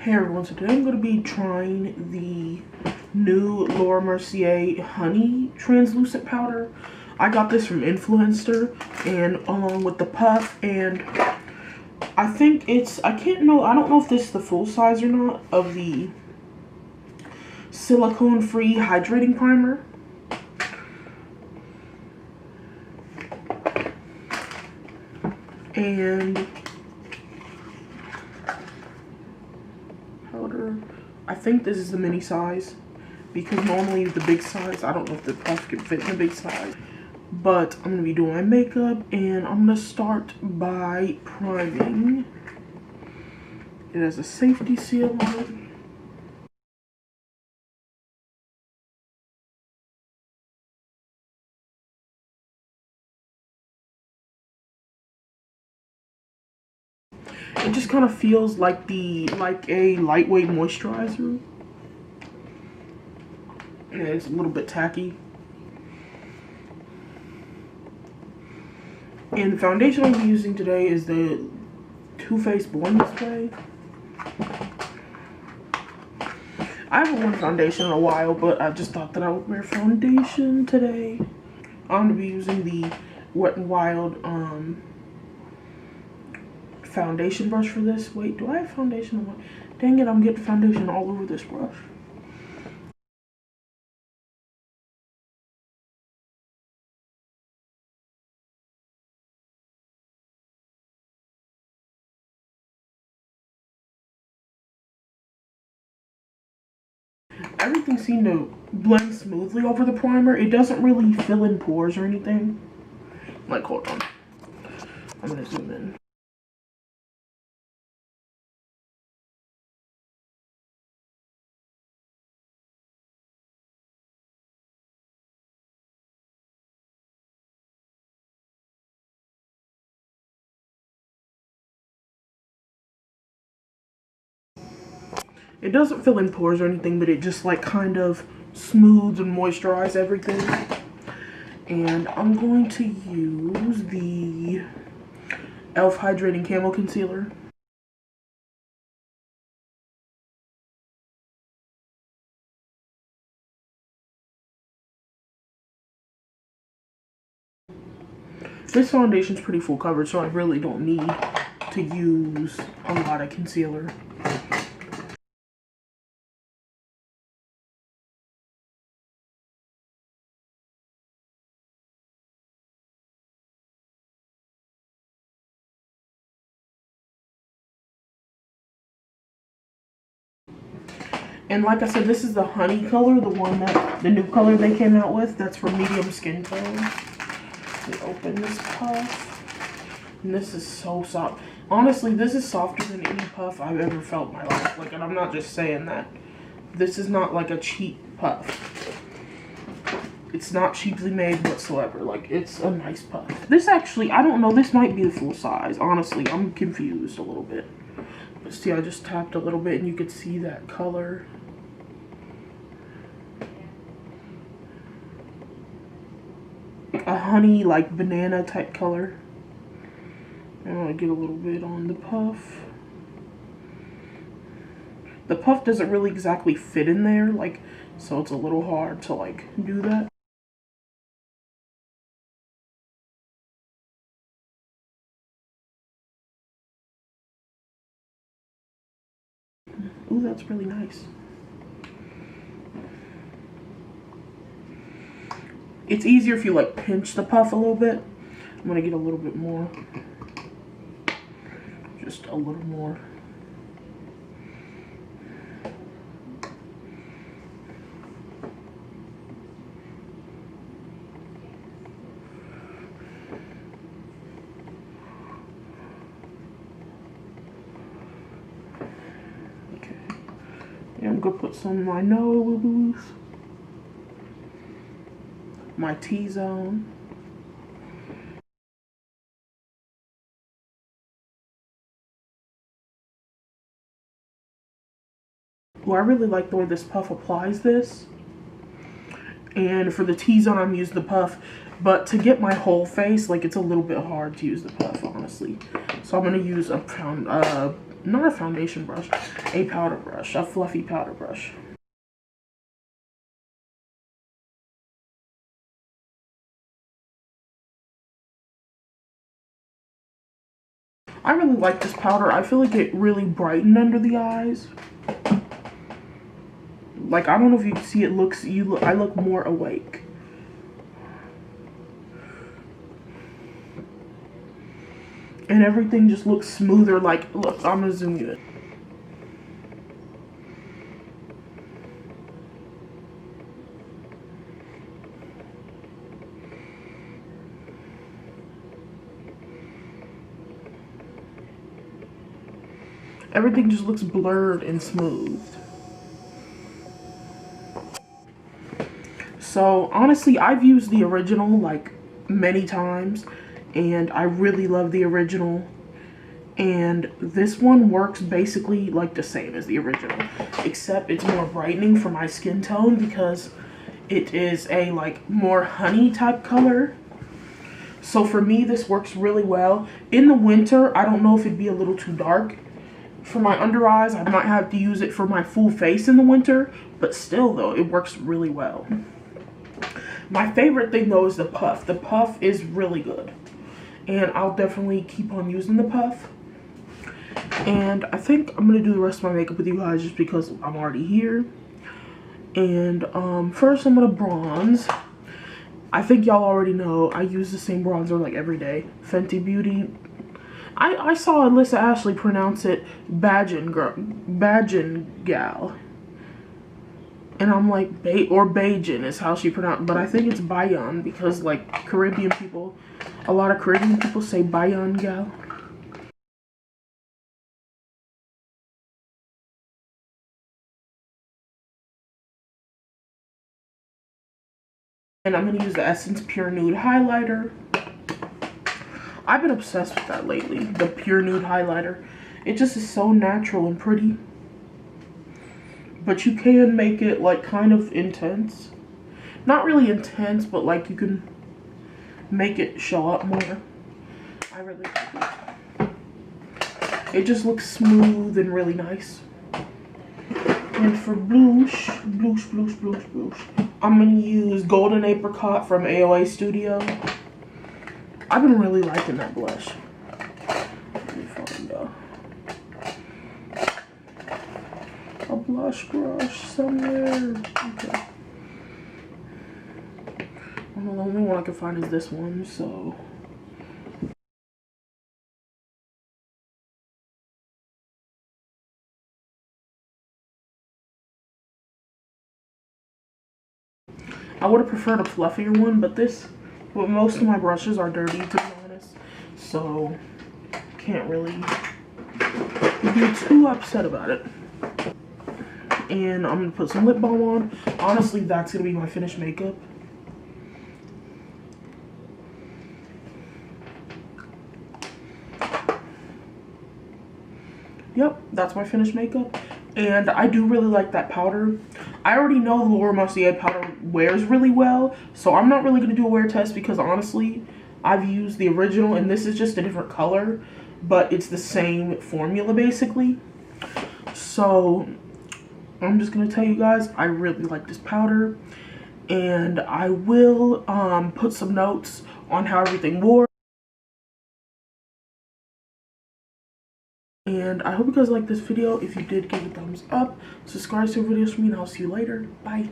Hey everyone, so today I'm going to be trying the new Laura Mercier Honey Translucent Powder. I got this from Influencer, and along with the puff, and I think it's, I don't know if this is the full size or not, of the silicone-free hydrating primer. And powder. I think this is the mini size, because normally the big size, I don't know if the puff can fit in the big size. But I'm going to be doing my makeup, and I'm going to start by priming. It has a safety seal on it. It just kind of feels like a lightweight moisturizer. And it's a little bit tacky. And the foundation I'll be using today is the Too Faced Born This Way. I haven't worn foundation in a while, but I just thought that I would wear foundation today. I'm going to be using the Wet n Wild foundation brush for this. Wait, do I have foundation on my... Dang it, I'm getting foundation all over this brush. Everything seemed to blend smoothly over the primer. It doesn't really fill in pores or anything. Like, hold on. I'm gonna zoom in. It doesn't fill in pores or anything, but it just like kind of smooths and moisturizes everything. And I'm going to use the e.l.f. Hydrating Camo Concealer. This foundation's pretty full coverage, so I really don't need to use a lot of concealer. And like I said, this is the honey color, the new color they came out with. That's for medium skin tone. We open this puff, and this is so soft. Honestly, this is softer than any puff I've ever felt in my life. Like, and I'm not just saying that. This is not like a cheap puff. It's not cheaply made whatsoever. Like, it's a nice puff. This actually, I don't know, this might be the full size. Honestly, I'm confused a little bit. But see, I just tapped a little bit and you could see that color. A honey, like banana type color. I'm gonna get a little bit on the puff. The puff doesn't really exactly fit in there, like, so it's a little hard to like do that. Ooh, that's really nice. It's easier if you like pinch the puff a little bit. I'm gonna get a little bit more. Just a little more. Okay. And I'm gonna put some of my nose. My T-zone. Well, I really like the way this puff applies this. And for the T-zone, I'm using the puff. But to get my whole face, like, it's a little bit hard to use the puff, honestly. So I'm going to use a not a foundation brush, a powder brush, a fluffy powder brush. I really like this powder. I feel like it really brightened under the eyes. Like, I don't know if you can see, I look more awake. And everything just looks smoother. Like, look, I'm gonna zoom you in. Everything just looks blurred and smooth. So honestly, I've used the original like many times, and I really love the original. And this one works basically like the same as the original, except it's more brightening for my skin tone because it is a like more honey type color. So for me, this works really well. In the winter, I don't know if it'd be a little too dark for my under eyes. I might have to use it for my full face in the winter, but still though, it works really well. My favorite thing though is the puff. The puff is really good, and I'll definitely keep on using the puff. And I think I'm gonna do the rest of my makeup with you guys just because I'm already here. And first I'm gonna bronze. I think y'all already know I use the same bronzer like every day. Fenty Beauty. I saw Alyssa Ashley pronounce it Bajin Gal. And I'm like, Bajin is how she pronounced, but I think it's Bayan because like Caribbean people, a lot of Caribbean people say Bayan Gal. And I'm gonna use the Essence Pure Nude highlighter. I've been obsessed with that lately, the Pure Nude highlighter. It just is so natural and pretty. But you can make it like kind of intense. Not really intense, but like you can make it show up more. I really like it. It just looks smooth and really nice. And for blush, I'm gonna use Golden Apricot from AOA Studio. I've been really liking that blush. Let me find a blush brush somewhere. Okay. Well, the only one I can find is this one, so. I would have preferred a fluffier one, but most of my brushes are dirty, to be honest. So, can't really be too upset about it. And I'm gonna put some lip balm on. Honestly, that's gonna be my finished makeup. Yep, that's my finished makeup. And I do really like that powder. I already know the Laura Mercier powder wears really well, so I'm not really going to do a wear test because honestly, I've used the original and this is just a different color, but it's the same formula basically. So I'm just going to tell you guys, I really like this powder, and I will put some notes on how everything wore. And I hope you guys liked this video. If you did, give it a thumbs up. Subscribe to videos from me, and I'll see you later. Bye.